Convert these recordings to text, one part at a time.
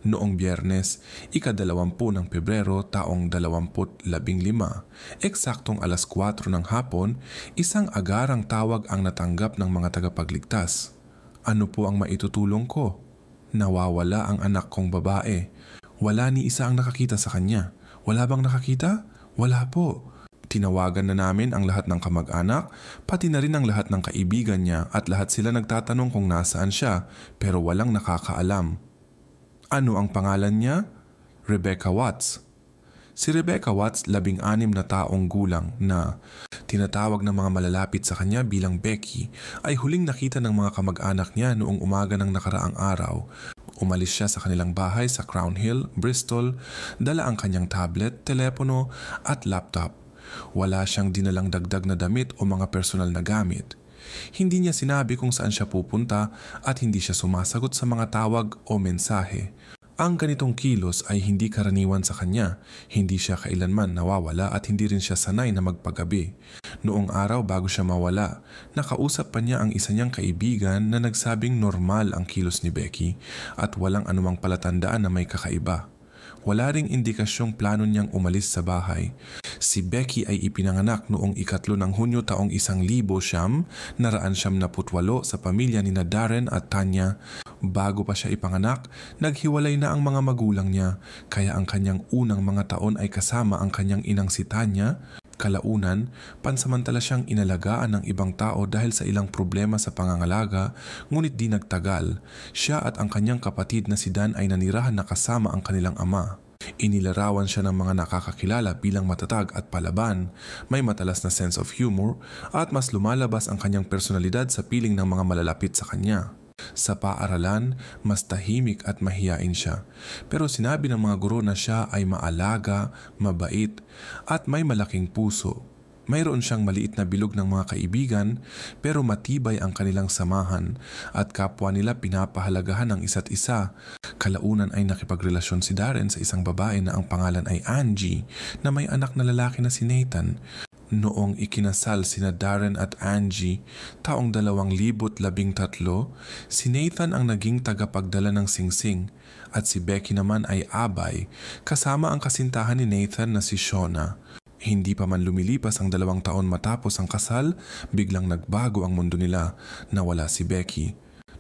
Noong Biyernes, ika-20 ng Pebrero taong 2015, eksaktong alas 4 ng hapon, isang agarang tawag ang natanggap ng mga tagapagligtas. Ano po ang maitutulong ko? Nawawala ang anak kong babae. Wala ni isa ang nakakita sa kanya. Wala bang nakakita? Wala po. Tinawagan na namin ang lahat ng kamag-anak, pati na rin ang lahat ng kaibigan niya at lahat sila nagtatanong kung nasaan siya pero walang nakakaalam. Ano ang pangalan niya? Rebecca Watts. Si Rebecca Watts, 16 na taong gulang na tinatawag ng mga malalapit sa kanya bilang Becky, ay huling nakita ng mga kamag-anak niya noong umaga ng nakaraang araw. Umalis siya sa kanilang bahay sa Crown Hill, Bristol, dala ang kanyang tablet, telepono at laptop. Wala siyang dinalang dagdag na damit o mga personal na gamit. Hindi niya sinabi kung saan siya pupunta at hindi siya sumasagot sa mga tawag o mensahe. Ang ganitong kilos ay hindi karaniwan sa kanya. Hindi siya kailanman nawawala at hindi rin siya sanay na magpagabi. Noong araw bago siya mawala, nakausap pa niya ang isa niyang kaibigan na nagsabing normal ang kilos ni Becky at walang anumang palatandaan na may kakaiba. Wala ring indikasyong plano niyang umalis sa bahay. Si Becky ay ipinanganak noong 3 ng Hunyo taong 1978 sa pamilya ni Darren at Tanya. Bago pa siya ipanganak, naghiwalay na ang mga magulang niya, kaya ang kanyang unang mga taon ay kasama ang kanyang inang si Tanya. Kalaunan, pansamantala siyang inalagaan ng ibang tao dahil sa ilang problema sa pangangalaga, ngunit di nagtagal. Siya at ang kanyang kapatid na si Dan ay nanirahan na kasama ang kanilang ama. Inilarawan siya ng mga nakakakilala bilang matatag at palaban, may matalas na sense of humor at mas lumalabas ang kanyang personalidad sa piling ng mga malalapit sa kanya. Sa paaralan, mas tahimik at mahiyain siya. Pero sinabi ng mga guro na siya ay maalaga, mabait, at may malaking puso. Mayroon siyang maliit na bilog ng mga kaibigan, pero matibay ang kanilang samahan at kapwa nila pinapahalagahan ng isa't isa. Kalaunan ay nakipagrelasyon si Darren sa isang babae na ang pangalan ay Angie na may anak na lalaki na si Nathan. Noong ikinasal sina Darren at Angie taong 2013, si Nathan ang naging tagapagdala ng singsing at si Becky naman ay abay kasama ang kasintahan ni Nathan na si Shona. Hindi pa man lumilipas ang 2 taon matapos ang kasal, biglang nagbago ang mundo nila. Nawala si Becky.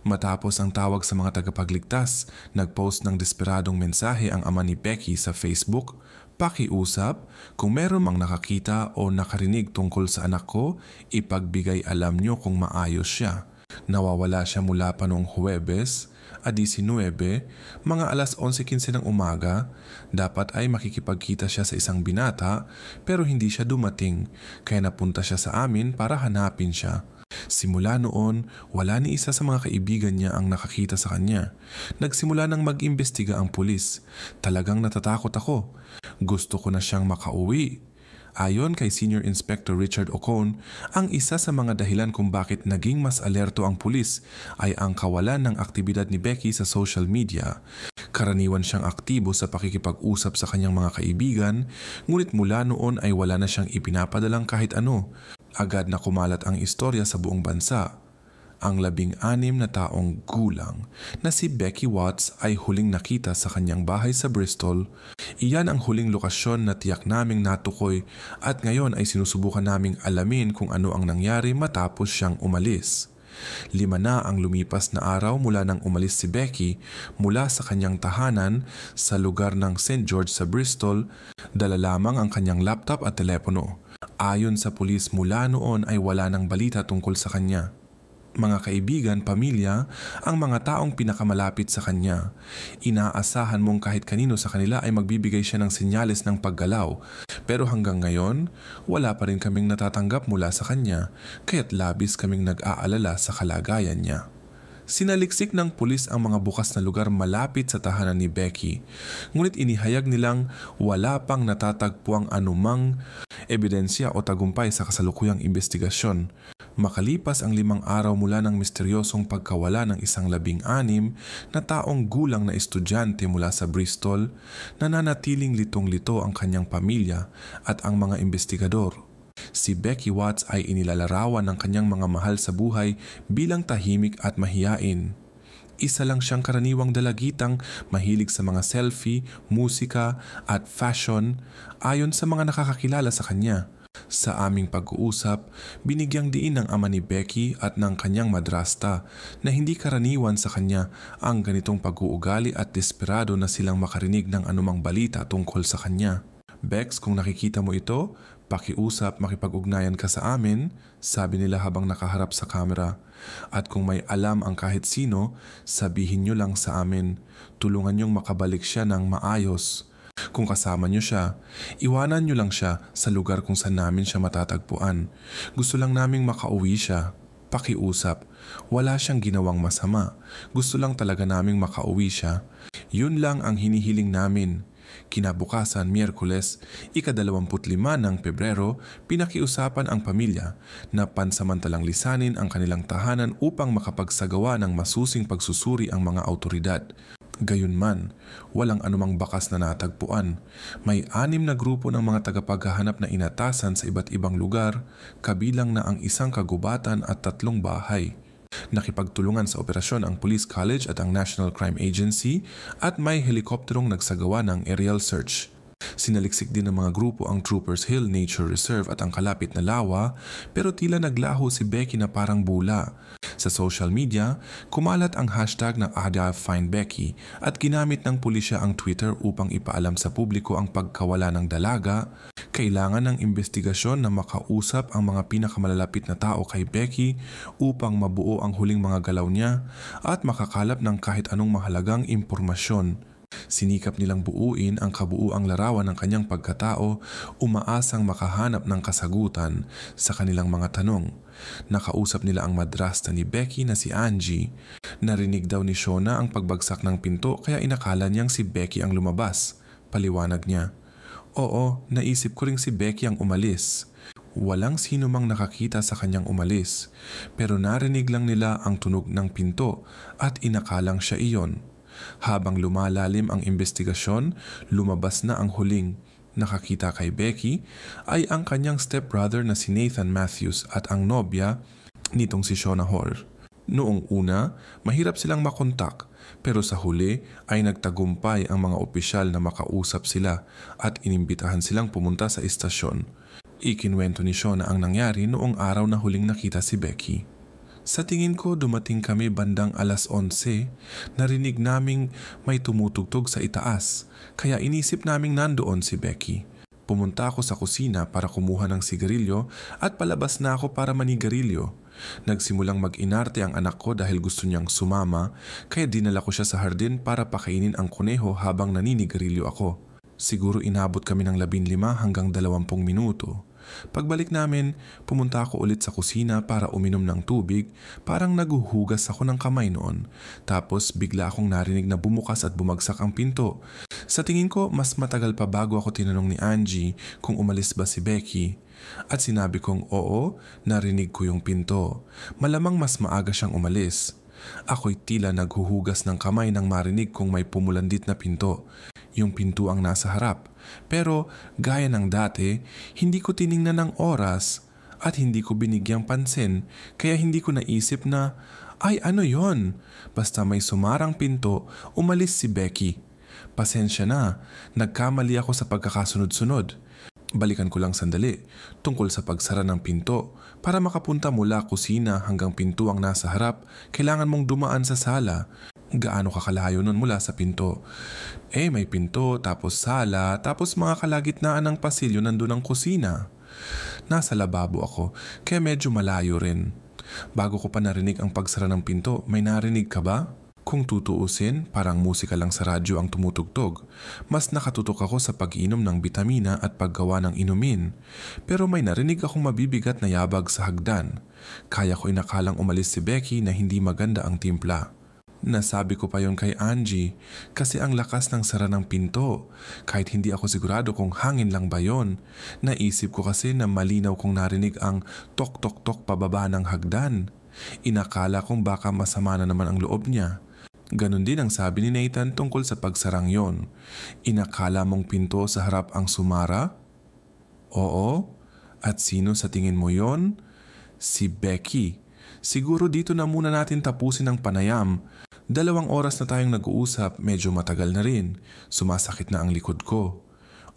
Matapos ang tawag sa mga tagapagligtas, nagpost ng desperadong mensahe ang ama ni Becky sa Facebook. Pakiusap, kung meron mang nakakita o nakarinig tungkol sa anak ko, ipagbigay alam nyo kung maayos siya. Nawawala siya mula pa noong Huwebes, 19, mga alas 11:15 ng umaga. Dapat ay makikipagkita siya sa isang binata pero hindi siya dumating, kaya napunta siya sa amin para hanapin siya. Simula noon, wala ni isa sa mga kaibigan niya ang nakakita sa kanya. Nagsimula nang mag-imbestiga ang pulis. Talagang natatakot ako. Gusto ko na siyang makauwi. Ayon kay Senior Inspector Richard Ocon, ang isa sa mga dahilan kung bakit naging mas alerto ang pulis ay ang kawalan ng aktibidad ni Becky sa social media. Karaniwan siyang aktibo sa pakikipag-usap sa kanyang mga kaibigan, ngunit mula noon ay wala na siyang ipinapadalang kahit ano. Agad na kumalat ang istorya sa buong bansa. Ang 16 na taong gulang na si Becky Watts ay huling nakita sa kanyang bahay sa Bristol. Iyan ang huling lokasyon na tiyak naming natukoy at ngayon ay sinusubukan naming alamin kung ano ang nangyari matapos siyang umalis. 5 na ang lumipas na araw mula nang umalis si Becky mula sa kanyang tahanan sa lugar ng St. George sa Bristol. Dala lamang ang kanyang laptop at telepono. Ayon sa pulis, mula noon ay wala nang balita tungkol sa kanya. Mga kaibigan, pamilya, ang mga taong pinakamalapit sa kanya. Inaasahan mong kahit kanino sa kanila ay magbibigay siya ng senyales ng paggalaw. Pero hanggang ngayon, wala pa rin kaming natatanggap mula sa kanya, kaya't labis kaming nag-aalala sa kalagayan niya. Sinaliksik ng pulis ang mga bukas na lugar malapit sa tahanan ni Becky, ngunit inihayag nilang wala pang natatagpuang anumang ebidensya o tagumpay sa kasalukuyang investigasyon. Makalipas ang 5 araw mula ng misteryosong pagkawala ng isang 16 na taong gulang na estudyante mula sa Bristol, nananatiling litong-lito ang kanyang pamilya at ang mga investigador. Si Becky Watts ay inilalarawan ng kanyang mga mahal sa buhay bilang tahimik at mahiyain. Isa lang siyang karaniwang dalagitang mahilig sa mga selfie, musika at fashion ayon sa mga nakakakilala sa kanya. Sa aming pag-uusap, binigyang diin ng ama ni Becky at ng kanyang madrasta na hindi karaniwan sa kanya ang ganitong pag-uugali at desperado na silang makarinig ng anumang balita tungkol sa kanya. Bex, kung nakikita mo ito, pakiusap makipag-ugnayan ka sa amin, sabi nila habang nakaharap sa kamera. At kung may alam ang kahit sino, sabihin nyo lang sa amin. Tulungan nyong makabalik siya ng maayos. Kung kasama nyo siya, iwanan nyo lang siya sa lugar kung saan namin siya matatagpuan. Gusto lang naming makauwi siya. Pakiusap, wala siyang ginawang masama. Gusto lang talaga naming makauwi siya. Yun lang ang hinihiling namin. Kinabukasan, Miyerkules, ika-25 ng Pebrero, pinakiusapan ang pamilya na pansamantalang lisanin ang kanilang tahanan upang makapagsagawa ng masusing pagsusuri ang mga autoridad. Gayunman, walang anumang bakas na natagpuan. May 6 na grupo ng mga tagapaghahanap na inatasan sa iba't ibang lugar, kabilang na ang isang kagubatan at 3 bahay. Nakipagtulungan sa operasyon ang Police College at ang National Crime Agency at may helikopterong nagsagawa ng aerial search. Sinaliksik din ng mga grupo ang Troopers Hill Nature Reserve at ang kalapit na lawa, pero tila naglaho si Becky na parang bula. Sa social media, kumalat ang hashtag na #FindBecky at ginamit ng pulisya ang Twitter upang ipaalam sa publiko ang pagkawala ng dalaga. Kailangan ng investigasyon na makausap ang mga pinakamalalapit na tao kay Becky upang mabuo ang huling mga galaw niya at makakalap ng kahit anong mahalagang impormasyon. Sinikap nilang buuin ang kabuuang larawan ng kanyang pagkatao, umaasang makahanap ng kasagutan sa kanilang mga tanong. Nakausap nila ang madrasta ni Becky na si Angie. Narinig daw ni Shona ang pagbagsak ng pinto kaya inakala niyang si Becky ang lumabas. Paliwanag niya. Oo, naisip ko ring si Becky ang umalis. Walang sino mang nakakita sa kanyang umalis, pero narinig lang nila ang tunog ng pinto at inakalang siya iyon. Habang lumalalim ang investigasyon, lumabas na ang huling nakakita kay Becky ay ang kanyang stepbrother na si Nathan Matthews at ang nobya nitong si Shona Hor. Noong una, mahirap silang makontak, pero sa huli ay nagtagumpay ang mga opisyal na makausap sila at inimbitahan silang pumunta sa istasyon. Ikinwento ni Shona ang nangyari noong araw na huling nakita si Becky. Sa tingin ko dumating kami bandang 11:00, narinig naming may tumutugtog sa itaas, kaya inisip naming nandoon si Becky. Pumunta ako sa kusina para kumuha ng sigarilyo at palabas na ako para manigarilyo. Nagsimulang mag-inarte ang anak ko dahil gusto niyang sumama, kaya dinala ko siya sa hardin para pakainin ang kuneho habang naninigarilyo ako. Siguro inabot kami ng 15 hanggang 20 minuto. Pagbalik namin, pumunta ako ulit sa kusina para uminom ng tubig, parang naguhugas ako ng kamay noon. Tapos bigla akong narinig na bumukas at bumagsak ang pinto. Sa tingin ko, mas matagal pa bago ako tinanong ni Angie kung umalis ba si Becky. At sinabi kong oo, narinig ko yung pinto. Malamang mas maaga siyang umalis. Ako'y tila naghuhugas ng kamay nang marinig kong may pumulandit na pinto. Yung pinto ang nasa harap. Pero gaya ng dati, hindi ko tiningnan ng oras at hindi ko binigyang pansin, kaya hindi ko naisip na, ay ano yon? Basta may sumarang pinto, umalis si Becky. Pasensya na, nagkamali ako sa pagkakasunod-sunod. Balikan ko lang sandali, tungkol sa pagsara ng pinto. Para makapunta mula kusina hanggang pinto ang nasa harap, kailangan mong dumaan sa sala. Gaano kakalayo nun mula sa pinto? May pinto, tapos sala, tapos mga kalagitnaan ng pasilyo nandun ang kusina. Nasa lababo ako, kaya medyo malayo rin. Bago ko pa narinig ang pagsara ng pinto, may narinig ka ba? Kung tutuusin, parang musika lang sa radyo ang tumutugtog. Mas nakatutok ako sa pag-inom ng bitamina at paggawa ng inumin. Pero may narinig akong mabibigat na yabag sa hagdan. Kaya ko inakalang umalis si Becky na hindi maganda ang timpla. Nasabi ko pa yon kay Angie kasi ang lakas ng sara ng pinto. Kahit hindi ako sigurado kung hangin lang ba yon. Naisip ko kasi na malinaw kong narinig ang tok-tok-tok pababa ng hagdan. Inakala kong baka masama na naman ang loob niya. Ganon din ang sabi ni Nathan tungkol sa pagsarang yon. Inakala mong pinto sa harap ang sumara? Oo. At sino sa tingin mo yon? Si Becky. Siguro dito na muna natin tapusin ang panayam. 2 oras na tayong nag-uusap, medyo matagal na rin. Sumasakit na ang likod ko.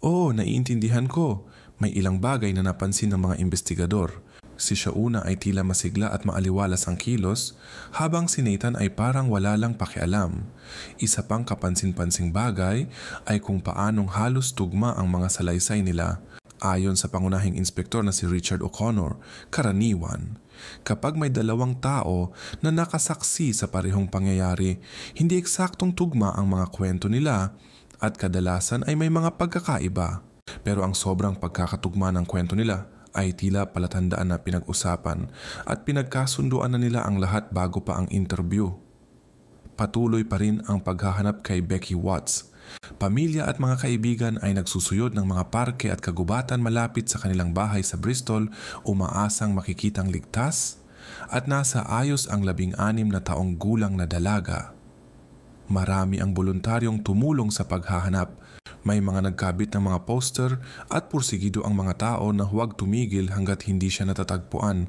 Oo, naiintindihan ko. May ilang bagay na napansin ng mga investigador. Si Shauna ay tila masigla at maaliwalas ang kilos, habang si Nathan ay parang wala lang pakialam. Isa pang kapansin-pansing bagay ay kung paanong halos tugma ang mga salaysay nila. Ayon sa pangunahing inspektor na si Richard O'Connor, karaniwan, kapag may 2 tao na nakasaksi sa parehong pangyayari, hindi eksaktong tugma ang mga kwento nila at kadalasan ay may mga pagkakaiba. Pero ang sobrang pagkakatugma ng kwento nila ay tila palatandaan na pinag-usapan at pinagkasunduan na nila ang lahat bago pa ang interview. Patuloy pa rin ang paghahanap kay Becky Watts. Pamilya at mga kaibigan ay nagsusuyod ng mga parke at kagubatan malapit sa kanilang bahay sa Bristol, umaasang makikitang ligtas at nasa ayos ang 16 na taong gulang na dalaga. Marami ang voluntaryong tumulong sa paghahanap. May mga nagkabit ng mga poster at pursigido ang mga tao na huwag tumigil hanggat hindi siya natatagpuan.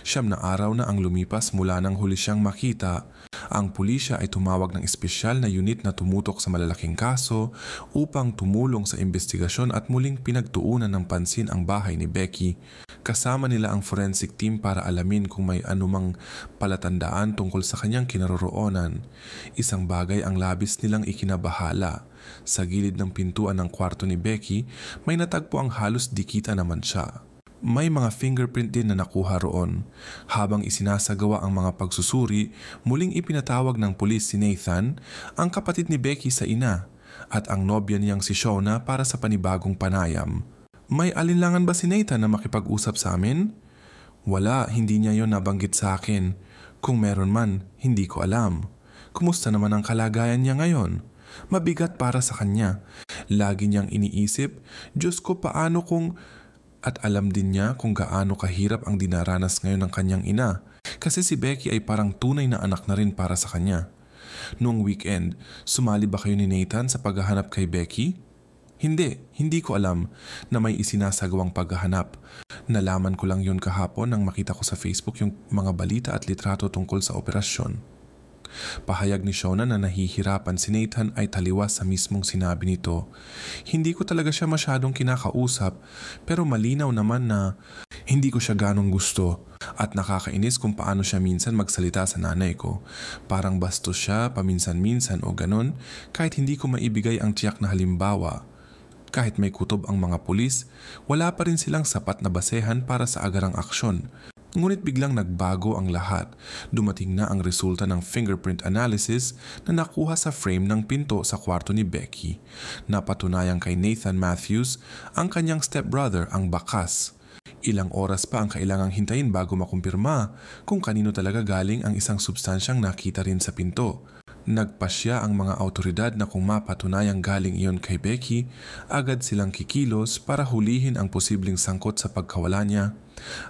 9 na araw na ang lumipas mula nang huli siyang makita. Ang pulisya ay tumawag ng espesyal na unit na tumutok sa malalaking kaso upang tumulong sa investigasyon at muling pinagtuunan ng pansin ang bahay ni Becky. Kasama nila ang forensic team para alamin kung may anumang palatandaan tungkol sa kanyang kinaroroonan. Isang bagay ang labis nilang ikinabahala. Sa gilid ng pintuan ng kwarto ni Becky, may natagpo ang halos dikita naman siya. May mga fingerprint din na nakuha roon. Habang isinasagawa ang mga pagsusuri, muling ipinatawag ng pulis si Nathan, ang kapatid ni Becky sa ina, at ang nobya niyang si Shauna para sa panibagong panayam. May alinlangan ba si Nathan na makipag-usap sa amin? Wala, hindi niya yon nabanggit sa akin. Kung meron man, hindi ko alam. Kumusta naman ang kalagayan niya ngayon? Mabigat para sa kanya. Lagi niyang iniisip, Diyos ko paano kung... At alam din niya kung gaano kahirap ang dinaranas ngayon ng kanyang ina. Kasi si Becky ay parang tunay na anak na rin para sa kanya. Noong weekend, sumali ba kayo ni Nathan sa paghahanap kay Becky? Hindi ko alam na may isinasagawang paghahanap. Nalaman ko lang yun kahapon nang makita ko sa Facebook yung mga balita at litrato tungkol sa operasyon. Pahayag ni Shauna na nahihirapan si Nathan ay taliwas sa mismong sinabi nito. Hindi ko talaga siya masyadong kinakausap pero malinaw naman na hindi ko siya ganong gusto at nakakainis kung paano siya minsan magsalita sa nanay ko. Parang bastos siya paminsan-minsan o ganon kahit hindi ko maibigay ang tiyak na halimbawa. Kahit may kutob ang mga pulis, wala pa rin silang sapat na basehan para sa agarang aksyon. Ngunit biglang nagbago ang lahat. Dumating na ang resulta ng fingerprint analysis na nakuha sa frame ng pinto sa kwarto ni Becky. Napatunayang kay Nathan Matthews, ang kanyang stepbrother, ang bakas. Ilang oras pa ang kailangang hintayin bago makumpirma kung kanino talaga galing ang isang substansyang nakita rin sa pinto. Nagpasya ang mga awtoridad na kung mapatunayang galing iyon kay Becky, agad silang kikilos para hulihin ang posibleng sangkot sa pagkawala niya.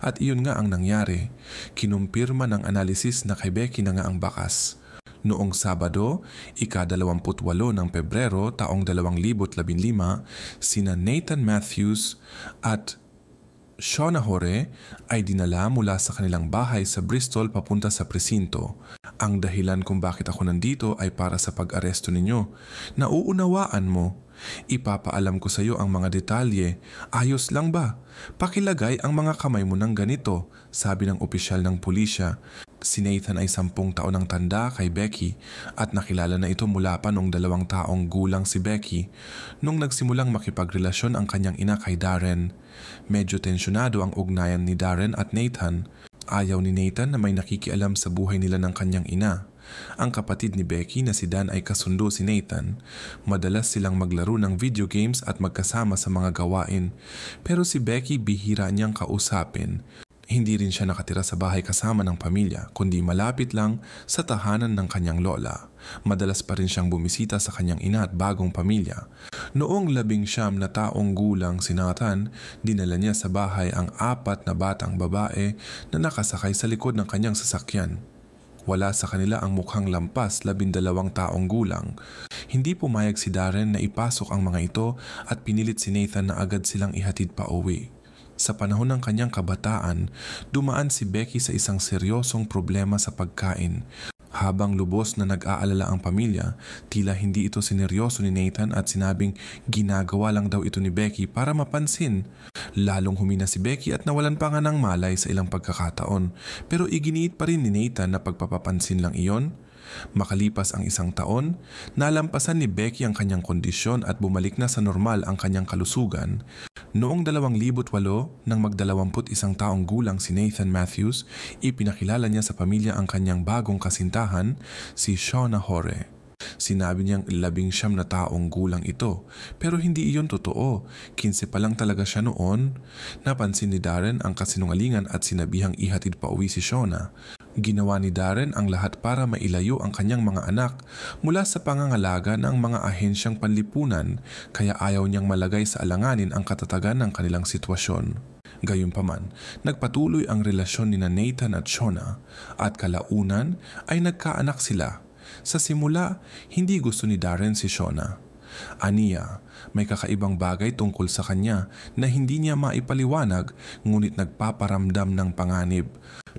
At iyon nga ang nangyari. Kinumpirma ng analisis na kay Becky na nga ang bakas. Noong Sabado, ika-28 ng Pebrero taong 2015, sina Nathan Matthews at Shauna Hore ay dinala mula sa kanilang bahay sa Bristol papunta sa presinto. Ang dahilan kung bakit ako nandito ay para sa pag-aresto ninyo. Nauunawaan mo. Ipapaalam ko sa iyo ang mga detalye. Ayos lang ba? Pakilagay ang mga kamay mo ng ganito, sabi ng opisyal ng pulisya. Si Nathan ay 10 taon ang tanda kay Becky at nakilala na ito mula pa noong 2 taong gulang si Becky nung nagsimulang makipagrelasyon ang kanyang ina kay Darren. Medyo tensyonado ang ugnayan ni Darren at Nathan. Ayaw ni Nathan na may nakikialam sa buhay nila ng kanyang ina. Ang kapatid ni Becky na si Dan ay kasundo si Nathan. Madalas silang maglaro ng video games at magkasama sa mga gawain. Pero si Becky bihira niyang kausapin. Hindi rin siya nakatira sa bahay kasama ng pamilya, kundi malapit lang sa tahanan ng kanyang lola. Madalas pa rin siyang bumisita sa kanyang ina at bagong pamilya. Noong 19 na taong gulang si Nathan, dinala niya sa bahay ang 4 na batang babae na nakasakay sa likod ng kanyang sasakyan. Wala sa kanila ang mukhang lampas 12 taong gulang. Hindi pumayag si Darren na ipasok ang mga ito at pinilit si Nathan na agad silang ihatid pa uwi. Sa panahon ng kanyang kabataan, dumaan si Becky sa isang seryosong problema sa pagkain. Habang lubos na nag-aalala ang pamilya, tila hindi ito sineryoso ni Nathan at sinabing ginagawa lang daw ito ni Becky para mapansin. Lalong humina si Becky at nawalan pa nga ng malay sa ilang pagkakataon, pero iginiit pa rin ni Nathan na pagpapapansin lang iyon. Makalipas ang 1 taon, nalampasan ni Becky ang kanyang kondisyon at bumalik na sa normal ang kanyang kalusugan. Noong 2008 nang mag-21 taong gulang si Nathan Matthews, ipinakilala niya sa pamilya ang kanyang bagong kasintahan, si Shauna Hore. Sinabi niyang 19 na taong gulang ito, pero hindi iyon totoo, 15 pa lang talaga siya noon. Napansin ni Darren ang kasinungalingan at sinabihang ihatid pa uwi si Shauna. Ginawa ni Darren ang lahat para mailayo ang kanyang mga anak mula sa pangangalaga ng mga ahensyang panlipunan, kaya ayaw niyang malagay sa alanganin ang katatagan ng kanilang sitwasyon. Gayunpaman, nagpatuloy ang relasyon ni Nathan at Shauna at kalaunan ay nagkaanak sila. Sa simula, hindi gusto ni Darren si Shauna. Aniya, may kakaibang bagay tungkol sa kanya na hindi niya maipaliwanag ngunit nagpaparamdam ng panganib.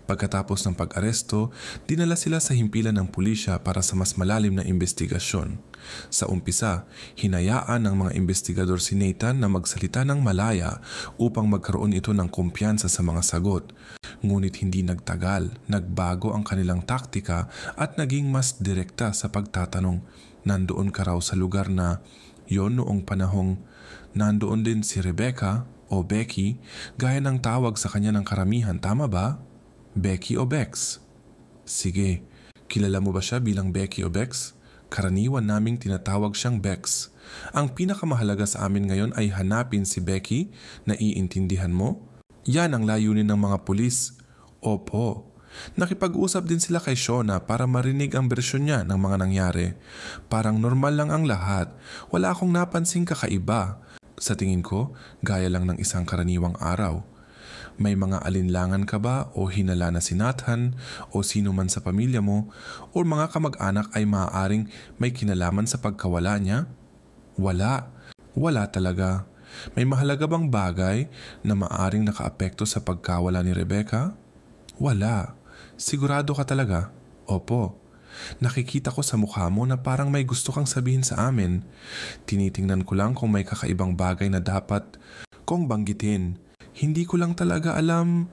Pagkatapos ng pag-aresto, dinala sila sa himpilan ng pulisya para sa mas malalim na investigasyon. Sa umpisa, hinayaan ng mga investigador si Nathan na magsalita ng malaya upang magkaroon ito ng kumpiyansa sa mga sagot. Ngunit hindi nagtagal, nagbago ang kanilang taktika at naging mas direkta sa pagtatanong. Nandoon ka raw sa lugar na yon noong panahong nandoon din si Rebecca o Becky, gaya ng tawag sa kanya ng karamihan, tama ba? Becky o Bex? Sige, kilala mo ba siya bilang Becky o Bex? Karaniwan naming tinatawag siyang Bex. Ang pinakamahalaga sa amin ngayon ay hanapin si Becky, naiintindihan mo? Yan ang layunin ng mga pulis. Opo. Nakipag-usap din sila kay Shauna para marinig ang bersyon niya ng mga nangyari. Parang normal lang ang lahat. Wala akong napansing kakaiba. Sa tingin ko, gaya lang ng isang karaniwang araw. May mga alinlangan ka ba o hinala na si Nathan o sino man sa pamilya mo o mga kamag-anak ay maaaring may kinalaman sa pagkawala niya? Wala. Wala talaga. May mahalaga bang bagay na maaaring nakaapekto sa pagkawala ni Rebecca? Wala. Sigurado ka talaga? Opo. Nakikita ko sa mukha mo na parang may gusto kang sabihin sa amin. Tinitingnan ko lang kung may kakaibang bagay na dapat kong banggitin. Hindi ko lang talaga alam.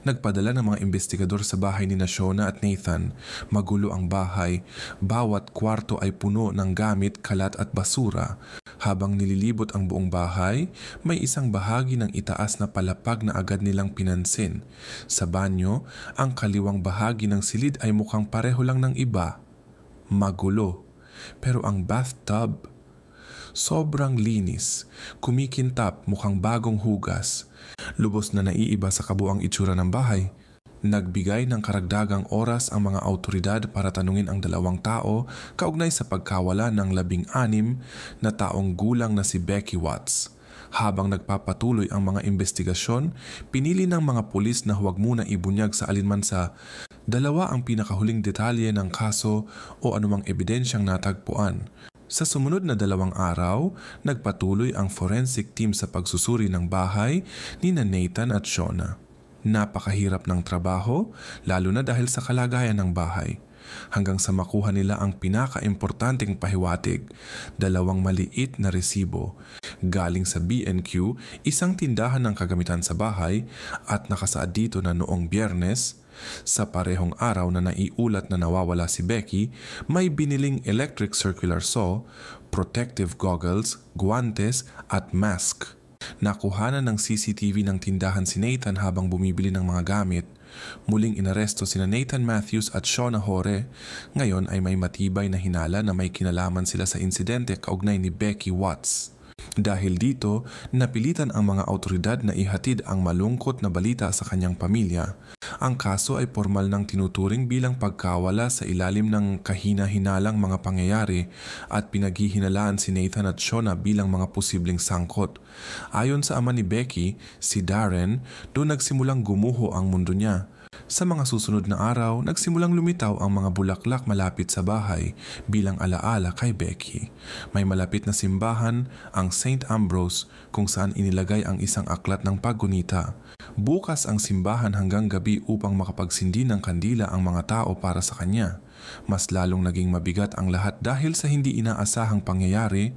Nagpadala ng mga investigador sa bahay ni Shauna at Nathan. Magulo ang bahay. Bawat kwarto ay puno ng gamit, kalat at basura. Habang nililibot ang buong bahay, may isang bahagi ng itaas na palapag na agad nilang pinansin. Sa banyo, ang kaliwang bahagi ng silid ay mukhang pareho lang ng iba. Magulo. Pero ang bathtub, sobrang linis, kumikintab, mukhang bagong hugas. Lubos na naiiba sa kabuang itsura ng bahay. Nagbigay ng karagdagang oras ang mga awtoridad para tanungin ang 2 tao kaugnay sa pagkawala ng 16 na taong gulang na si Becky Watts. Habang nagpapatuloy ang mga investigasyon, pinili ng mga pulis na huwag muna ibunyag sa alinman sa 2 ang pinakahuling detalye ng kaso o anumang ebidensyang natagpuan. Sa sumunod na 2 araw, nagpatuloy ang forensic team sa pagsusuri ng bahay ni Nathan at Shauna. Napakahirap ng trabaho, lalo na dahil sa kalagayan ng bahay. Hanggang sa makuha nila ang pinaka-importanting pahiwatig, 2 maliit na resibo. Galing sa B&Q, isang tindahan ng kagamitan sa bahay at nakasaad dito na noong Biyernes, sa parehong araw na naiulat na nawawala si Becky, may biniling electric circular saw, protective goggles, guantes at mask. Nakuhanan ng CCTV ng tindahan si Nathan habang bumibili ng mga gamit. Muling inaresto sina Nathan Matthews at Shauna Hore. Ngayon ay may matibay na hinala na may kinalaman sila sa insidente kaugnay ni Becky Watts. Dahil dito, napilitan ang mga awtoridad na ihatid ang malungkot na balita sa kanyang pamilya. Ang kaso ay formal nang tinuturing bilang pagkawala sa ilalim ng kahina-hinalang mga pangyayari at pinaghihinalaan si Nathan at Shauna bilang mga posibleng sangkot. Ayon sa ama ni Becky, si Darren, doon nagsimulang gumuho ang mundo niya. Sa mga susunod na araw, nagsimulang lumitaw ang mga bulaklak malapit sa bahay bilang alaala kay Becky. May malapit na simbahan, ang St. Ambrose, kung saan inilagay ang isang aklat ng paggunita. Bukas ang simbahan hanggang gabi upang makapagsindi ng kandila ang mga tao para sa kanya. Mas lalong naging mabigat ang lahat dahil sa hindi inaasahang pangyayari.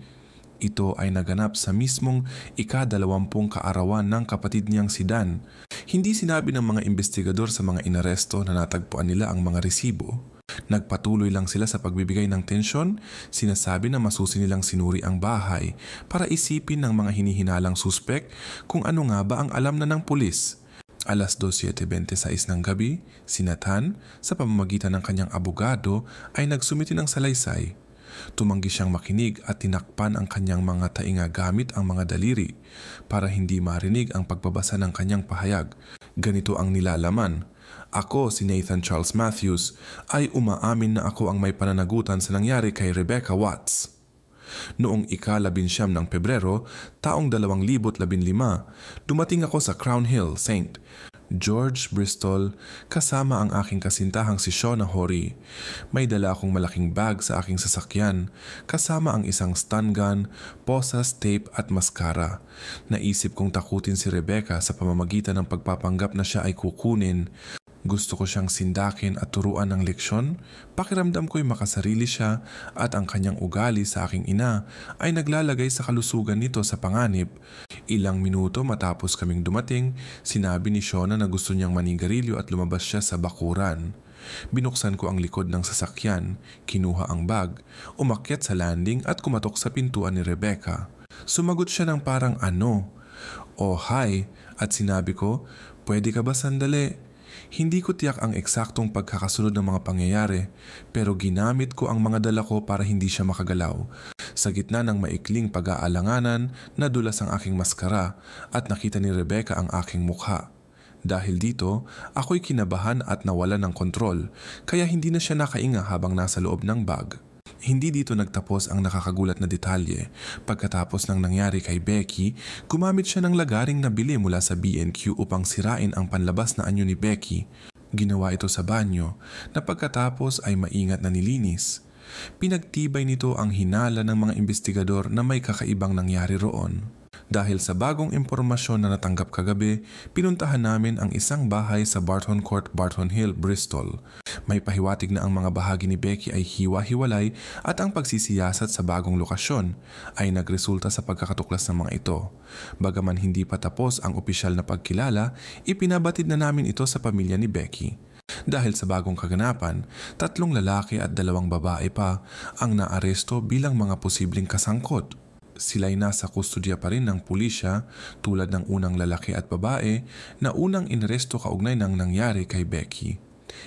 Ito ay naganap sa mismong ika-20 kaarawan ng kapatid niyang si Dan. Hindi sinabi ng mga investigador sa mga inaresto na natagpuan nila ang mga resibo. Nagpatuloy lang sila sa pagbibigay ng tensyon, sinasabi na masusi nilang sinuri ang bahay para isipin ng mga hinihinalang suspek kung ano nga ba ang alam na ng pulis. Alas 2:26 ng gabi, si Nathan, sa pamamagitan ng kanyang abogado, ay nagsumiti ng salaysay. Tumanggi siyang makinig at tinakpan ang kanyang mga tainga gamit ang mga daliri para hindi marinig ang pagbabasa ng kanyang pahayag. Ganito ang nilalaman. Ako, si Nathan Charles Matthews, ay umaamin na ako ang may pananagutan sa nangyari kay Rebecca Watts. Noong ika-19 ng Pebrero, taong 2015, dumating ako sa Crown Hill, St. George, Bristol, kasama ang aking kasintahang si Shona Hori. May dala akong malaking bag sa aking sasakyan, kasama ang isang stun gun, posas, tape at maskara. Naisip kong takutin si Rebecca sa pamamagitan ng pagpapanggap na siya ay kukunin. Gusto ko siyang sindakin at turuan ng leksyon. Pakiramdam ko'y makasarili siya at ang kanyang ugali sa aking ina ay naglalagay sa kalusugan nito sa panganib. Ilang minuto matapos kaming dumating, sinabi ni Shona na gusto niyang manigarilyo at lumabas siya sa bakuran. Binuksan ko ang likod ng sasakyan, kinuha ang bag, umakyat sa landing at kumatok sa pintuan ni Rebecca. Sumagot siya ng parang ano, "Oh hi," at sinabi ko, "Pwede ka ba sandali?" Hindi ko tiyak ang eksaktong pagkakasunod ng mga pangyayari, pero ginamit ko ang mga dala ko para hindi siya makagalaw. Sa gitna ng maikling pag-aalanganan, nadulas ang aking maskara at nakita ni Rebecca ang aking mukha. Dahil dito, ako'y kinabahan at nawala ng kontrol, kaya hindi na siya nakainga habang nasa loob ng bag. Hindi dito nagtapos ang nakakagulat na detalye. Pagkatapos ng nangyari kay Becky, gumamit siya ng lagaring nabili mula sa B&Q upang sirain ang panlabas na anyo ni Becky. Ginawa ito sa banyo na pagkatapos ay maingat na nilinis. Pinagtibay nito ang hinala ng mga investigador na may kakaibang nangyari roon. Dahil sa bagong impormasyon na natanggap kagabi, pinuntahan namin ang isang bahay sa Barton Court, Barton Hill, Bristol. May pahiwatig na ang mga bahagi ni Becky ay hiwa-hiwalay at ang pagsisiyasat sa bagong lokasyon ay nagresulta sa pagkakatuklas ng mga ito. Bagaman hindi pa tapos ang opisyal na pagkilala, ipinabatid na namin ito sa pamilya ni Becky. Dahil sa bagong kaganapan, 3 lalaki at 2 babae pa ang naaresto bilang mga posibleng kasangkot. Sila'y nasa kustodya pa rin ng pulisya tulad ng unang lalaki at babae na unang inaresto kaugnay ng nangyari kay Becky.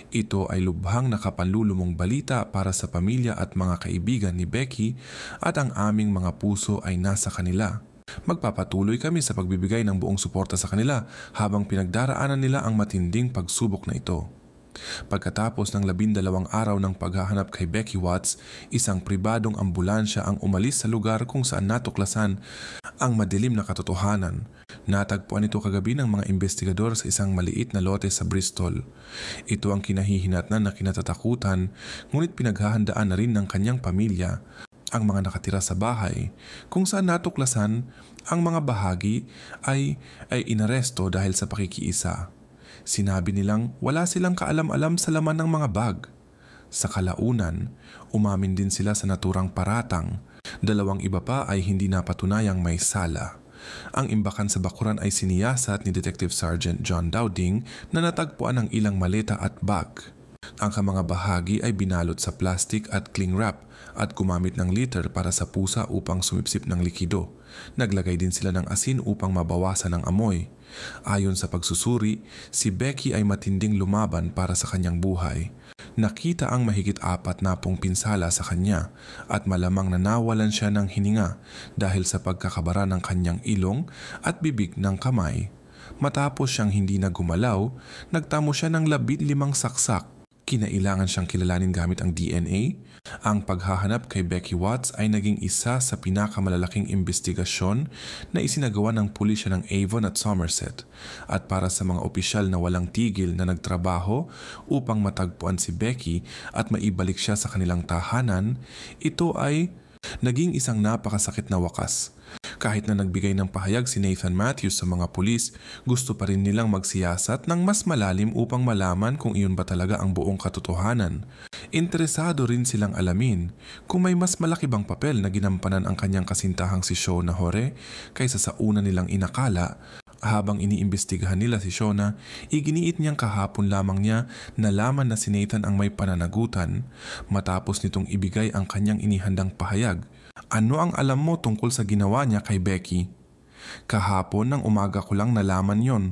Ito ay lubhang nakapanlulumong balita para sa pamilya at mga kaibigan ni Becky at ang aming mga puso ay nasa kanila. Magpapatuloy kami sa pagbibigay ng buong suporta sa kanila habang pinagdaraanan nila ang matinding pagsubok na ito. Pagkatapos ng 12 araw ng paghahanap kay Becky Watts, isang pribadong ambulansya ang umalis sa lugar kung saan natuklasan ang madilim na katotohanan. Natagpuan ito kagabi ng mga investigador sa isang maliit na lote sa Bristol. Ito ang kinahihinatnan na kinatatakutan, ngunit pinaghahandaan na rin ng kanyang pamilya. Ang mga nakatira sa bahay, kung saan natuklasan ang mga bahagi ay inaresto dahil sa pakikiisa. Sinabi nilang wala silang kaalam-alam sa laman ng mga bag. Sa kalaunan, umamin din sila sa naturang paratang. 2 iba pa ay hindi napatunayang may sala. Ang imbakan sa bakuran ay siniyasat ni Detective Sergeant John Dowding na natagpuan ng ilang maleta at bag. Ang mga bahagi ay binalot sa plastic at cling wrap at gumamit ng litter para sa pusa upang sumipsip ng likido. Naglagay din sila ng asin upang mabawasan ang amoy. Ayon sa pagsusuri, si Becky ay matinding lumaban para sa kanyang buhay. Nakita ang mahigit 40 pinsala sa kanya at malamang na nawalan siya ng hininga dahil sa pagkakabara ng kanyang ilong at bibig ng kamay. Matapos siyang hindi na gumalaw, nagtamo siya ng 15 saksak. Kinailangan siyang kilalanin gamit ang DNA. Ang paghahanap kay Becky Watts ay naging isa sa pinakamalalaking investigasyon na isinagawa ng pulisya ng Avon at Somerset, at para sa mga opisyal na walang tigil na nagtrabaho upang matagpuan si Becky at maibalik siya sa kanilang tahanan, ito ay naging isang napakasakit na wakas. Kahit na nagbigay ng pahayag si Nathan Matthews sa mga pulis, gusto pa rin nilang magsiyasat ng mas malalim upang malaman kung iyon ba talaga ang buong katotohanan. Interesado rin silang alamin kung may mas malaki bang papel na ginampanan ang kanyang kasintahang si Shona Hore kaysa sa una nilang inakala. Habang iniimbestigahan nila si Shona, iginiit niyang kahapon lamang niya nalaman na si Nathan ang may pananagutan matapos nitong ibigay ang kanyang inihandang pahayag. Ano ang alam mo tungkol sa ginawa niya kay Becky? Kahapon ng umaga ko lang nalaman yon.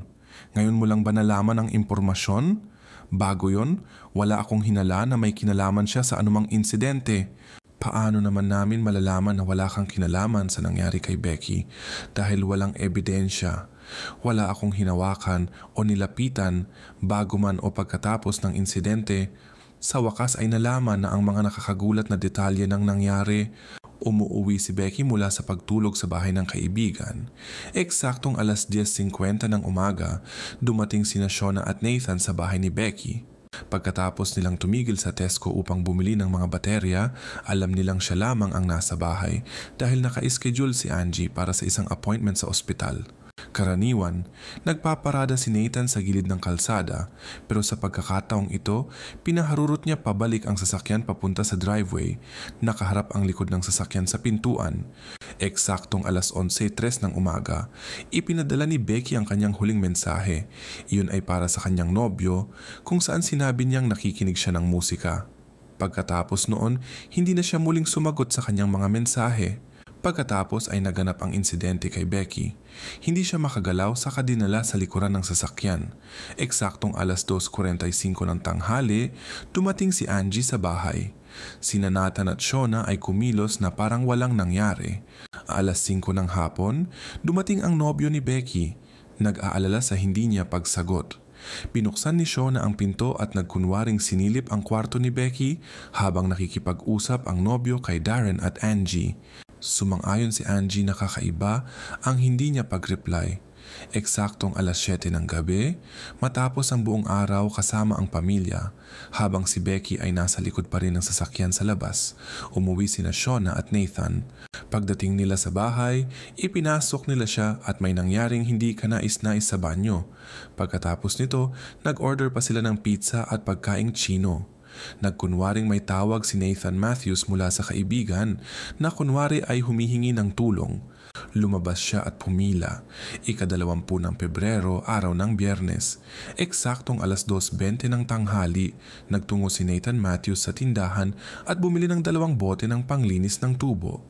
Ngayon mo lang ba nalaman ang impormasyon? Bago yon, wala akong hinala na may kinalaman siya sa anumang insidente. Paano naman namin malalaman na wala kang kinalaman sa nangyari kay Becky dahil walang ebidensya? Wala akong hinawakan o nilapitan bago man o pagkatapos ng insidente. Sa wakas ay nalaman na ang mga nakakagulat na detalye ng nangyari. Umuuwi si Becky mula sa pagtulog sa bahay ng kaibigan. Eksaktong 10:50 ng umaga, dumating sina Shona at Nathan sa bahay ni Becky. Pagkatapos nilang tumigil sa Tesco upang bumili ng mga baterya, alam nilang siya lamang ang nasa bahay dahil naka-schedule si Angie para sa isang appointment sa ospital. Karaniwan, nagpaparada si Nathan sa gilid ng kalsada, pero sa pagkakataong ito, pinaharurot niya pabalik ang sasakyan papunta sa driveway. Nakaharap ang likod ng sasakyan sa pintuan. Eksaktong 11:03 ng umaga, ipinadala ni Becky ang kanyang huling mensahe. Iyon ay para sa kanyang nobyo, kung saan sinabi niyang nakikinig siya ng musika. Pagkatapos noon, hindi na siya muling sumagot sa kanyang mga mensahe. Pagkatapos ay naganap ang insidente kay Becky. Hindi siya makagalaw sa dinala sa likuran ng sasakyan. Eksaktong 2:45 ng tanghali, dumating si Angie sa bahay. Sina Nathan at Shona ay kumilos na parang walang nangyari. 5:00 ng hapon, dumating ang nobyo ni Becky. Nag-aalala sa hindi niya pagsagot. Binuksan ni Shona ang pinto at nagkunwaring sinilip ang kwarto ni Becky habang nakikipag-usap ang nobyo kay Darren at Angie. Sumang-ayon si Angie na kakaiba ang hindi niya pag-reply. Eksaktong 7:00 ng gabi, matapos ang buong araw kasama ang pamilya, habang si Becky ay nasa likod pa rin ng sasakyan sa labas, umuwi sina Shona at Nathan. Pagdating nila sa bahay, ipinasok nila siya at may nangyaring hindi kanais-nais sa banyo. Pagkatapos nito, nag-order pa sila ng pizza at pagkaing Chino. Nagkunwaring may tawag si Nathan Matthews mula sa kaibigan na kunwari ay humihingi ng tulong. Lumabas siya at pumila. 20 ng Pebrero, araw ng Biyernes. Eksaktong 2:20 ng tanghali, nagtungo si Nathan Matthews sa tindahan at bumili ng 2 bote ng panglinis ng tubo.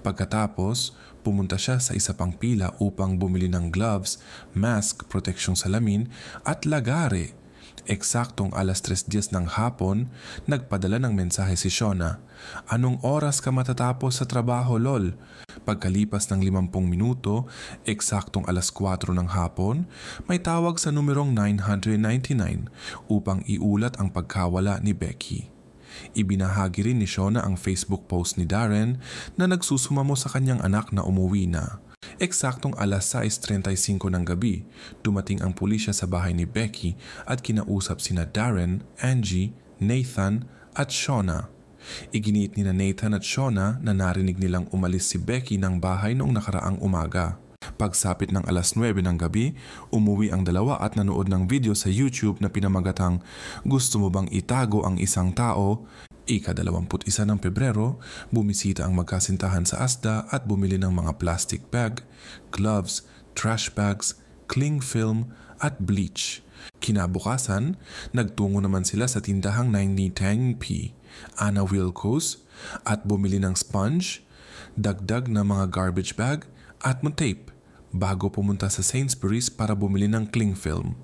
Pagkatapos, pumunta siya sa isa pang pila upang bumili ng gloves, mask, proteksyong salamin at lagare. Eksaktong 3:10 ng hapon, nagpadala ng mensahe si Shona. Anong oras ka matatapos sa trabaho, lol? Pagkalipas ng 50 minuto, eksaktong 4:00 ng hapon, may tawag sa numerong 999 upang iulat ang pagkawala ni Becky. Ibinahagi rin ni Shona ang Facebook post ni Darren na nagsusumamo sa kanyang anak na umuwi na. Eksaktong 6:35 ng gabi, dumating ang pulisya sa bahay ni Becky at kinausap sina Darren, Angie, Nathan at Shona. Iginiit ni Nathan at Shona na narinig nilang umalis si Becky ng bahay noong nakaraang umaga. Pagsapit ng 9:00 ng gabi, umuwi ang dalawa at nanood ng video sa YouTube na pinamagatang "Gusto mo bang itago ang isang tao?" 21 ng Pebrero, bumisita ang magkasintahan sa Asda at bumili ng mga plastic bag, gloves, trash bags, cling film at bleach. Kinabukasan, nagtungo naman sila sa tindahang 9010P, Anna Wilco's, at bumili ng sponge, dagdag na mga garbage bag at tape bago pumunta sa Sainsbury's para bumili ng cling film.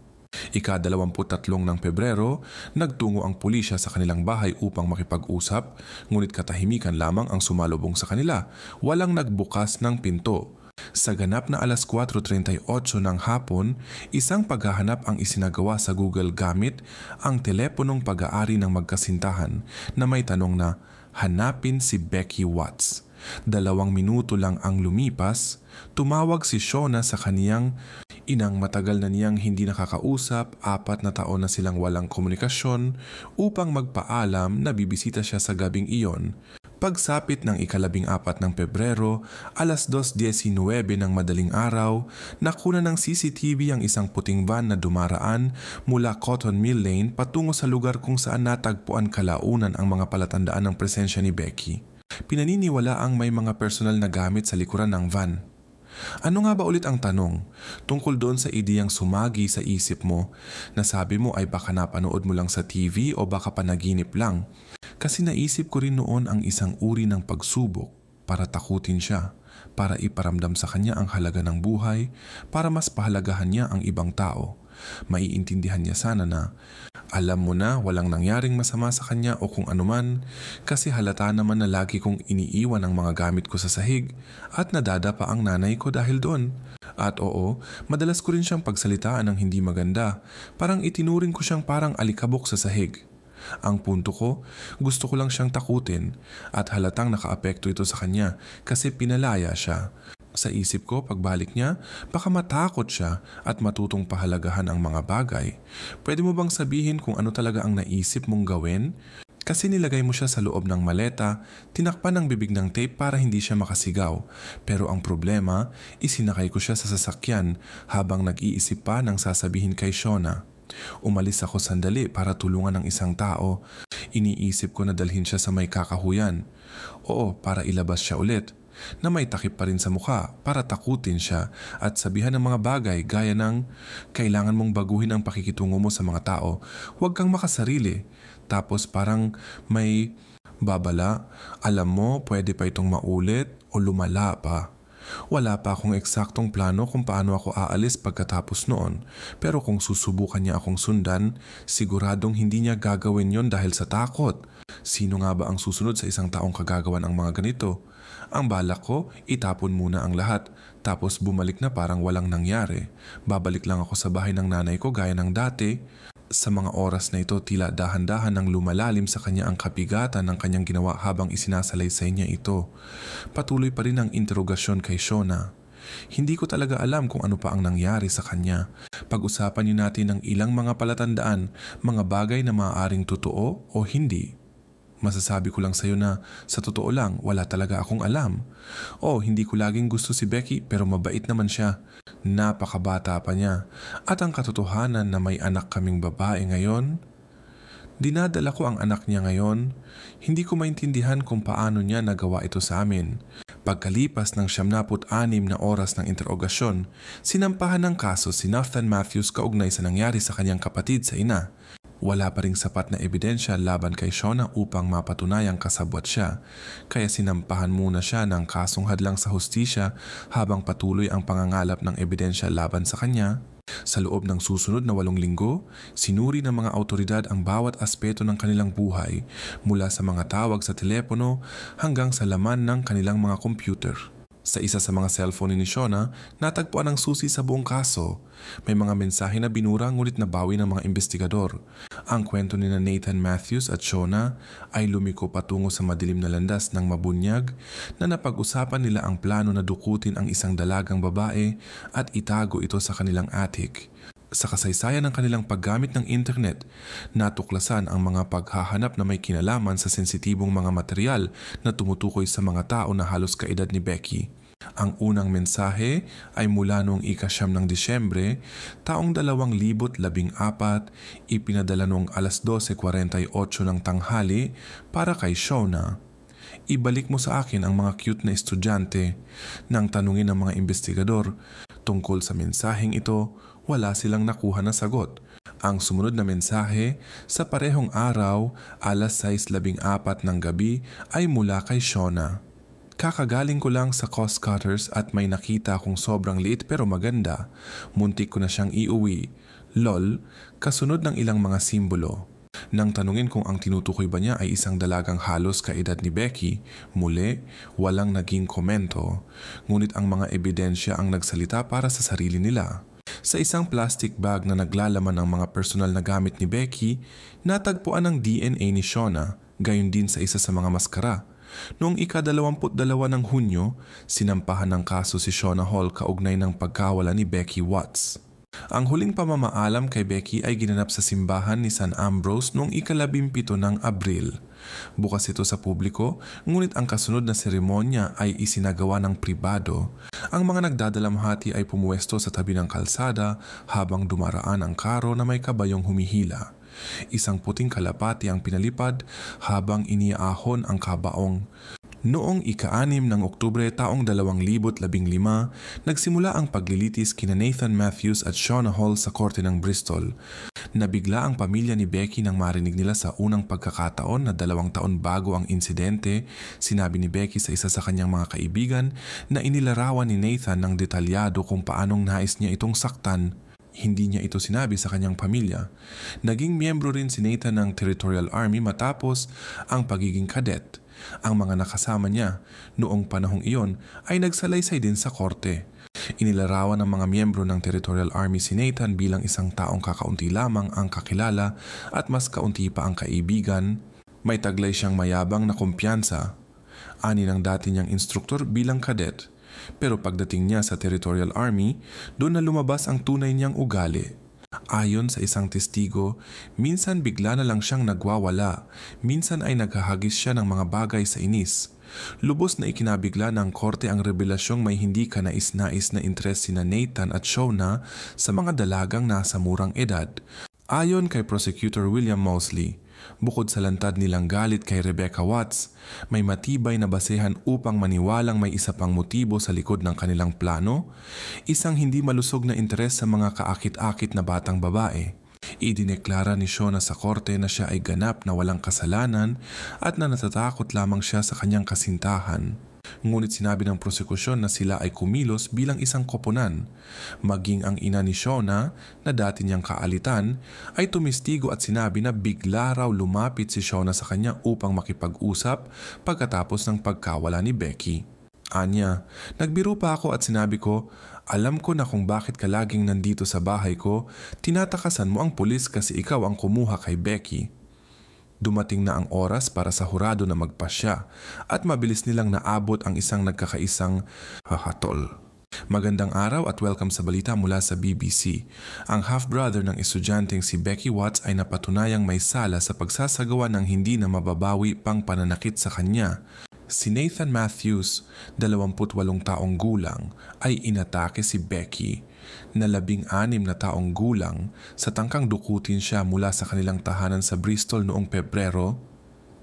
23 ng Pebrero, nagtungo ang pulisya sa kanilang bahay upang makipag-usap, ngunit katahimikan lamang ang sumalubong sa kanila. Walang nagbukas ng pinto. Sa ganap na alas 4:38 ng hapon, isang paghahanap ang isinagawa sa Google gamit ang teleponong pag-aari ng magkasintahan na may tanong na, "Hanapin si Becky Watts." 2 minuto lang ang lumipas, tumawag si Shona sa kaniyang inang matagal na niyang hindi nakakausap, 4 na taon na silang walang komunikasyon, upang magpaalam na bibisita siya sa gabing iyon. Pagsapit ng 14 ng Pebrero, alas 2:19 ng madaling araw, nakuna ng CCTV ang isang puting van na dumaraan mula Cotton Mill Lane patungo sa lugar kung saan natagpuan kalaunan ang mga palatandaan ng presensya ni Becky. Pinaniniwala ang may mga personal na gamit sa likuran ng van. Ano nga ba ulit ang tanong? Tungkol doon sa ideyang sumagi sa isip mo na sabi mo ay baka napanood mo lang sa TV o baka panaginip lang. Kasi naisip ko rin noon ang isang uri ng pagsubok para takutin siya, para iparamdam sa kanya ang halaga ng buhay, para mas pahalagahan niya ang ibang tao. Maiintindihan niya sana na alam mo na walang nangyaring masama sa kanya o kung anuman, kasi halata naman na lagi kong iniiwan ang mga gamit ko sa sahig at nadadapa ang nanay ko dahil doon. At oo, madalas ko rin siyang pagsalitaan ng hindi maganda, parang itinuring ko siyang parang alikabok sa sahig. Ang punto ko, gusto ko lang siyang takutin at halatang nakaapekto ito sa kanya kasi pinalaya siya. Sa isip ko, pagbalik niya, baka matakot siya at matutong pahalagahan ang mga bagay. Pwede mo bang sabihin kung ano talaga ang naisip mong gawin? Kasi nilagay mo siya sa loob ng maleta, tinakpan ng bibig ng tape para hindi siya makasigaw. Pero ang problema, isinakay ko siya sa sasakyan habang nag-iisip pa ng sasabihin kay Shona. Umalis ako sandali para tulungan ng isang tao. Iniisip ko na dalhin siya sa may kakahuyan. Oo, para ilabas siya ulit. Na may takip pa rin sa mukha para takutin siya at sabihan ng mga bagay gaya ng kailangan mong baguhin ang pakikitungo mo sa mga tao, huwag kang makasarili. Tapos parang may babala, alam mo pwede pa itong maulit o lumala pa. Wala pa akong eksaktong plano kung paano ako aalis pagkatapos noon, pero kung susubukan niya akong sundan, siguradong hindi niya gagawin yon dahil sa takot. Sino nga ba ang susunod sa isang taong kagagawan ang mga ganito? Ang balak ko, itapon muna ang lahat, tapos bumalik na parang walang nangyari. Babalik lang ako sa bahay ng nanay ko gaya ng dati. Sa mga oras na ito, tila dahan-dahan nang lumalalim sa kanya ang kabigatan ng kanyang ginawa habang isinasalaysay niya ito. Patuloy pa rin ang interogasyon kay Shona. Hindi ko talaga alam kung ano pa ang nangyari sa kanya. Pag-usapan niyo natin ang ilang mga palatandaan, mga bagay na maaaring totoo o hindi. Masasabi ko lang sa'yo na sa totoo lang wala talaga akong alam. Hindi ko laging gusto si Becky pero mabait naman siya. Napakabata pa niya. At ang katotohanan na may anak kaming babae ngayon, dinadala ko ang anak niya ngayon. Hindi ko maintindihan kung paano niya nagawa ito sa amin. Pagkalipas ng 76 na oras ng interogasyon, sinampahan ng kaso si Nathan Matthews kaugnay sa nangyari sa kanyang kapatid sa ina. Wala pa ring sapat na ebidensya laban kay Shona upang mapatunayang kasabwat siya, kaya sinampahan muna siya ng kasong hadlang sa hustisya habang patuloy ang pangangalap ng ebidensya laban sa kanya. Sa loob ng susunod na 8 linggo, sinuri ng mga awtoridad ang bawat aspeto ng kanilang buhay mula sa mga tawag sa telepono hanggang sa laman ng kanilang mga computer. Sa isa sa mga cellphone ni Shona, natagpuan ang susi sa buong kaso. May mga mensahe na binura ngunit nabawi ng mga investigador. Ang kwento ni Nathan Matthews at Shona ay lumiko patungo sa madilim na landas ng mabunyag na napag-usapan nila ang plano na dukutin ang isang dalagang babae at itago ito sa kanilang attic. Sa kasaysayan ng kanilang paggamit ng internet, natuklasan ang mga paghahanap na may kinalaman sa sensitibong mga material na tumutukoy sa mga tao na halos kaedad ni Becky. Ang unang mensahe ay mula noong ika-9 ng Disyembre, taong 2014, ipinadala noong alas 12:48 ng tanghali para kay Shona. Ibalik mo sa akin ang mga cute na estudyante. Nang tanungin ng mga investigador tungkol sa mensaheng ito, wala silang nakuha na sagot. Ang sumunod na mensahe sa parehong araw, alas 6:14 ng gabi ay mula kay Shona. Kakagaling ko lang sa Coast Cutters at may nakita akong sobrang liit pero maganda. Muntik ko na siyang iuwi. Lol, kasunod ng ilang mga simbolo. Nang tanungin kung ang tinutukoy ba niya ay isang dalagang halos kaedad ni Becky, muli, walang naging komento. Ngunit ang mga ebidensya ang nagsalita para sa sarili nila. Sa isang plastic bag na naglalaman ng mga personal na gamit ni Becky, natagpuan ang DNA ni Shauna, gayon din sa isa sa mga maskara. Noong ika-22 ng Hunyo, sinampahan ng kaso si Shauna Hall kaugnay ng pagkawala ni Becky Watts. Ang huling pamamaalam kay Becky ay ginanap sa simbahan ni San Ambrose noong ika-17 ng Abril. Bukas ito sa publiko, ngunit ang kasunod na seremonya ay isinagawa ng pribado. Ang mga nagdadalamhati ay pumuwesto sa tabi ng kalsada habang dumaraan ang karo na may kabayong humihila. Isang puting kalapati ang pinalipad habang iniaahon ang kabaong. Noong ika-6 ng Oktubre taong 2015, nagsimula ang paglilitis kina Nathan Matthews at Shauna Hall sa korte ng Bristol. Nabigla ang pamilya ni Becky nang marinig nila sa unang pagkakataon na 2 taon bago ang insidente, sinabi ni Becky sa isa sa kanyang mga kaibigan na inilarawan ni Nathan ng detalyado kung paanong nais niya itong saktan. Hindi niya ito sinabi sa kanyang pamilya. Naging miyembro rin si Nathan ng Territorial Army matapos ang pagiging cadet. Ang mga nakasama niya noong panahong iyon ay nagsalaysay din sa korte. Inilarawan ng mga miyembro ng Territorial Army si Nathan bilang isang taong kakaunti lamang ang kakilala at mas kaunti pa ang kaibigan. May taglay siyang mayabang na kumpiyansa. Ani ng dati niyang instruktor bilang cadet. Pero pagdating niya sa Territorial Army, doon na lumabas ang tunay niyang ugali. Ayon sa isang testigo, minsan bigla na lang siyang nagwawala, minsan ay naghahagis siya ng mga bagay sa inis. Lubos na ikinabigla ng korte ang revelasyong may hindi kanais-nais na interes sina Nathan at Shauna sa mga dalagang nasa murang edad. Ayon kay Prosecutor William Mosley, bukod sa lantad nilang galit kay Rebecca Watts, may matibay na basehan upang maniwalang may isa pang motibo sa likod ng kanilang plano, isang hindi malusog na interes sa mga kaakit-akit na batang babae. Idineklara ni Shauna sa korte na siya ay ganap na walang kasalanan at na natatakot lamang siya sa kanyang kasintahan. Ngunit sinabi ng prosekusyon na sila ay kumilos bilang isang koponan. Maging ang ina ni Shauna, na dati niyang kaalitan, ay tumistigo at sinabi na bigla raw lumapit si Shauna sa kanya upang makipag-usap pagkatapos ng pagkawala ni Becky. Anya, nagbiro pa ako at sinabi ko, alam ko na kung bakit ka laging nandito sa bahay ko, tinatakasan mo ang pulis kasi ikaw ang kumuha kay Becky. Dumating na ang oras para sa hurado na magpasya at mabilis nilang naabot ang isang nagkakaisang hahatol. Magandang araw at welcome sa balita mula sa BBC. Ang half-brother ng estudyanteng si Becky Watts ay napatunayang may sala sa pagsasagawa ng hindi na mababawi pang pananakit sa kanya. Si Nathan Matthews, 28 taong gulang, ay inatake si Becky, na 16 na taong gulang, sa tangkang dukutin siya mula sa kanilang tahanan sa Bristol noong Pebrero.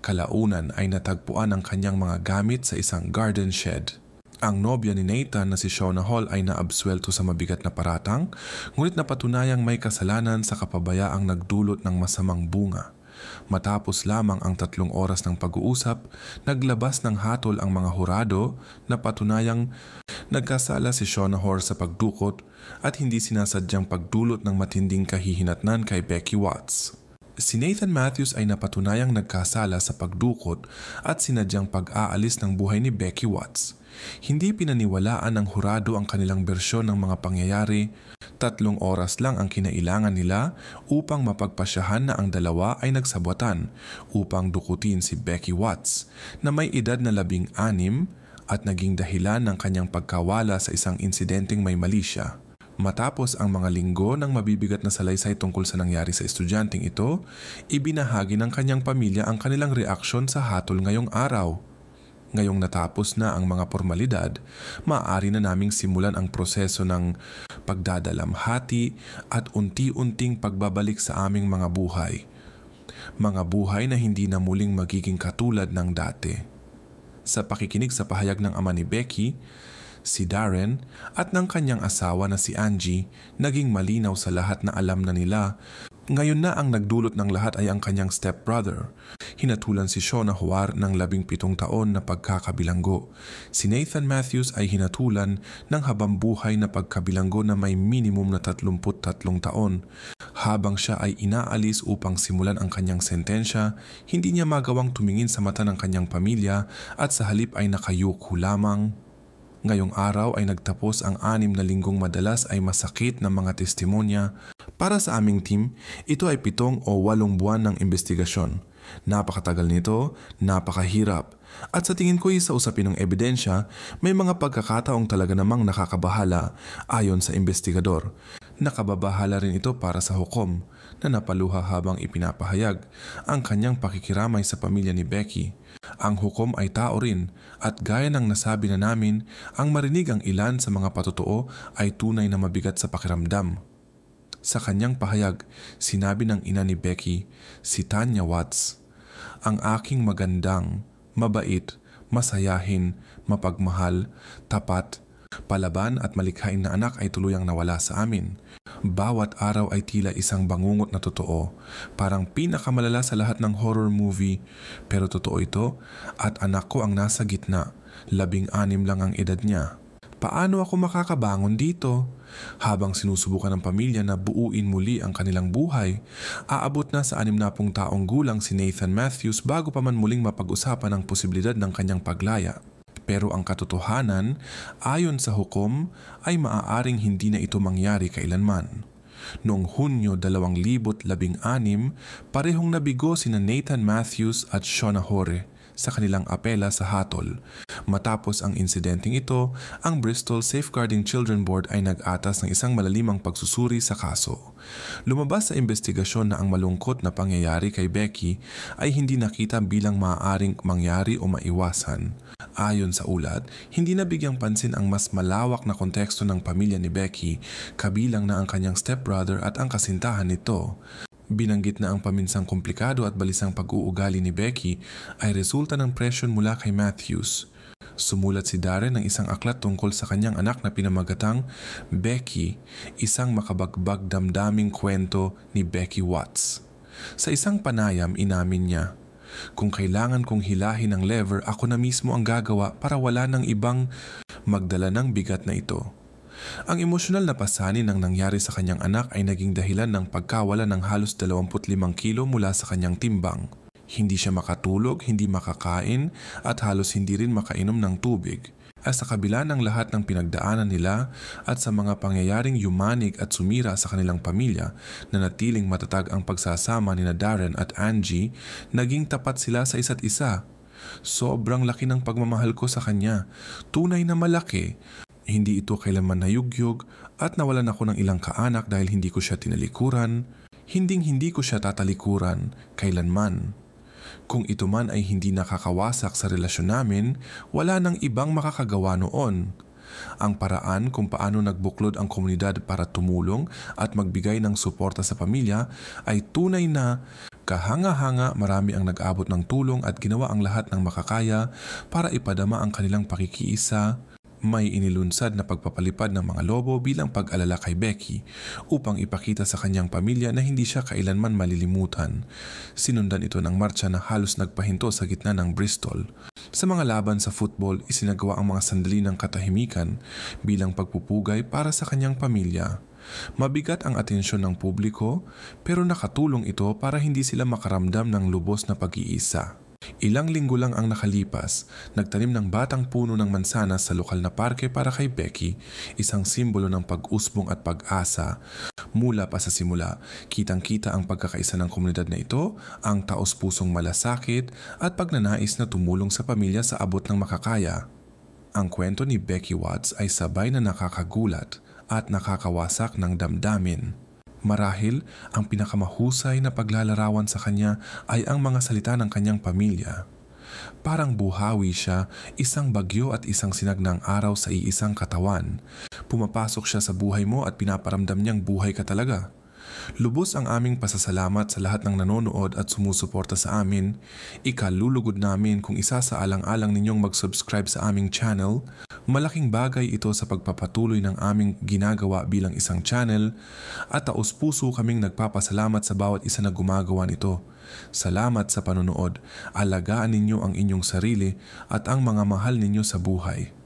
Kalaunan ay natagpuan ang kanyang mga gamit sa isang garden shed. Ang nobya ni Nathan na si Shauna Hall ay naabsuelto sa mabigat na paratang, ngunit napatunayang may kasalanan sa kapabayaang nagdulot ng masamang bunga. Matapos lamang ang 3 oras ng pag-uusap, naglabas ng hatol ang mga hurado na patunayang nagkasala si Shauna Hall sa pagdukot at hindi sinasadyang pagdulot ng matinding kahihinatnan kay Becky Watts. Si Nathan Matthews ay napatunayang nagkasala sa pagdukot at sinadyang pag-aalis ng buhay ni Becky Watts. Hindi pinaniwalaan ng hurado ang kanilang bersyon ng mga pangyayari. 3 oras lang ang kinailangan nila upang mapagpasyahan na ang dalawa ay nagsabwatan upang dukutin si Becky Watts na may edad na 16 at naging dahilan ng kanyang pagkawala sa isang insidenteng may mali siya. Matapos ang mga linggo ng mabibigat na salaysay tungkol sa nangyari sa estudyanteng ito, ibinahagi ng kanyang pamilya ang kanilang reaksyon sa hatol ngayong araw. Ngayong natapos na ang mga formalidad, maaari na naming simulan ang proseso ng pagdadalamhati at unti-unting pagbabalik sa aming mga buhay. Mga buhay na hindi na muling magiging katulad ng dati. Sa pakikinig sa pahayag ng ama ni Becky, si Darren at ng kanyang asawa na si Angie, naging malinaw sa lahat na alam na nila. Ngayon na ang nagdulot ng lahat ay ang kanyang stepbrother. hinatulan si Shona Huar ng 17 taon na pagkakabilanggo. Si Nathan Matthews ay hinatulan ng habambuhay na pagkabilanggo na may minimum na 33 taon. Habang siya ay inaalis upang simulan ang kanyang sentensya, hindi niya magawang tumingin sa mata ng kanyang pamilya at sa halip ay nakayuko lamang. Ngayong araw ay nagtapos ang 6 na linggong madalas ay masakit na mga testimonya. Para sa aming team, ito ay 7 o 8 buwan ng investigasyon. Napakatagal nito, napakahirap. At sa tingin ko sa usapin ng ebidensya, may mga pagkakataong talaga namang nakakabahala ayon sa investigador. Nakababahala rin ito para sa hukom na napaluha habang ipinapahayag ang kanyang pakikiramay sa pamilya ni Becky. Ang hukom ay tao rin at gaya ng nasabi na namin, ang marinig ang ilan sa mga patotoo ay tunay na mabigat sa pakiramdam. Sa kanyang pahayag, sinabi ng ina ni Becky, si Tanya Watts, "Ang aking magandang, mabait, masayahin, mapagmahal, tapat, palaban at malikhain na anak ay tuluyang nawala sa amin. Bawat araw ay tila isang bangungot na totoo, parang pinakamalala sa lahat ng horror movie. Pero totoo ito at anak ko ang nasa gitna, 16 lang ang edad niya. Paano ako makakabangon dito?" Habang sinusubukan ng pamilya na buuin muli ang kanilang buhay, aabot na sa 60 taong gulang si Nathan Matthews bago pa man muling mapag-usapan ang posibilidad ng kanyang paglaya. Pero ang katotohanan, ayon sa hukom, ay maaaring hindi na ito mangyari kailanman. Noong Hunyo 2016, parehong nabigo sina Nathan Matthews at Shona Hore sa kanilang apela sa hatol. Matapos ang insidenteng ito, ang Bristol Safeguarding Children Board ay nag-atas ng isang malalimang pagsusuri sa kaso. Lumabas sa investigasyon na ang malungkot na pangyayari kay Becky ay hindi nakita bilang maaaring mangyari o maiwasan. Ayon sa ulat, hindi nabigyang pansin ang mas malawak na konteksto ng pamilya ni Becky, kabilang na ang kanyang stepbrother at ang kasintahan nito. Binanggit na ang paminsang komplikado at balisang pag-uugali ni Becky ay resulta ng presyon mula kay Matthews. Sumulat si Darren ng isang aklat tungkol sa kanyang anak na pinamagatang Becky, isang makabagbag damdaming kwento ni Becky Watts. Sa isang panayam, inamin niya, "Kung kailangan kong hilahin ang lever, ako na mismo ang gagawa para wala ng ibang magdala ng bigat na ito." Ang emosyonal na pasanin ng nangyari sa kanyang anak ay naging dahilan ng pagkawala ng halos 25 kilo mula sa kanyang timbang. Hindi siya makatulog, hindi makakain at halos hindi rin makainom ng tubig. At sa kabila ng lahat ng pinagdaanan nila at sa mga pangyayaring yumanig at sumira sa kanilang pamilya, nanatiling matatag ang pagsasama ni Darren at Angie, naging tapat sila sa isa't isa. "Sobrang laki ng pagmamahal ko sa kanya, tunay na malaki. Hindi ito kailanman nayugyog at nawalan ako ng ilang kaanak dahil hindi ko siya tinalikuran. Hindi ko siya tatalikuran, kailanman. Kung ito man ay hindi nakakawasak sa relasyon namin, wala nang ibang makakagawa noon. Ang paraan kung paano nagbuklod ang komunidad para tumulong at magbigay ng suporta sa pamilya ay tunay na kahanga-hanga. Marami ang nag-abot ng tulong at ginawa ang lahat ng makakaya para ipadama ang kanilang pakikiisa. May inilunsad na pagpapalipad ng mga lobo bilang pag-alala kay Becky upang ipakita sa kanyang pamilya na hindi siya kailanman malilimutan. Sinundan ito ng marcha na halos nagpahinto sa gitna ng Bristol. Sa mga laban sa football, isinagawa ang mga sandali ng katahimikan bilang pagpupugay para sa kanyang pamilya. Mabigat ang atensyon ng publiko pero nakatulong ito para hindi sila makaramdam ng lubos na pag-iisa. Ilang linggo lang ang nakalipas, nagtanim ng batang puno ng mansanas sa lokal na parke para kay Becky, isang simbolo ng pag-usbong at pag-asa. Mula pa sa simula, kitang-kita ang pagkakaisa ng komunidad na ito, ang taos-pusong malasakit at pagnanais na tumulong sa pamilya sa abot ng makakaya. Ang kwento ni Becky Watts ay sabay na nakakagulat at nakakawasak ng damdamin. Marahil, ang pinakamahusay na paglalarawan sa kanya ay ang mga salita ng kanyang pamilya. Parang buhawi siya, isang bagyo at isang sinagnang araw sa iisang katawan. Pumapasok siya sa buhay mo at pinaparamdam niyang buhay ka talaga. Lubos ang aming pasasalamat sa lahat ng nanonood at sumusuporta sa amin. Ikalulugod namin kung isasaalang-alang ninyong mag-subscribe sa aming channel. Malaking bagay ito sa pagpapatuloy ng aming ginagawa bilang isang channel at taos-puso kaming nagpapasalamat sa bawat isa na gumagawa nito. Salamat sa panonood. Alagaan ninyo ang inyong sarili at ang mga mahal ninyo sa buhay.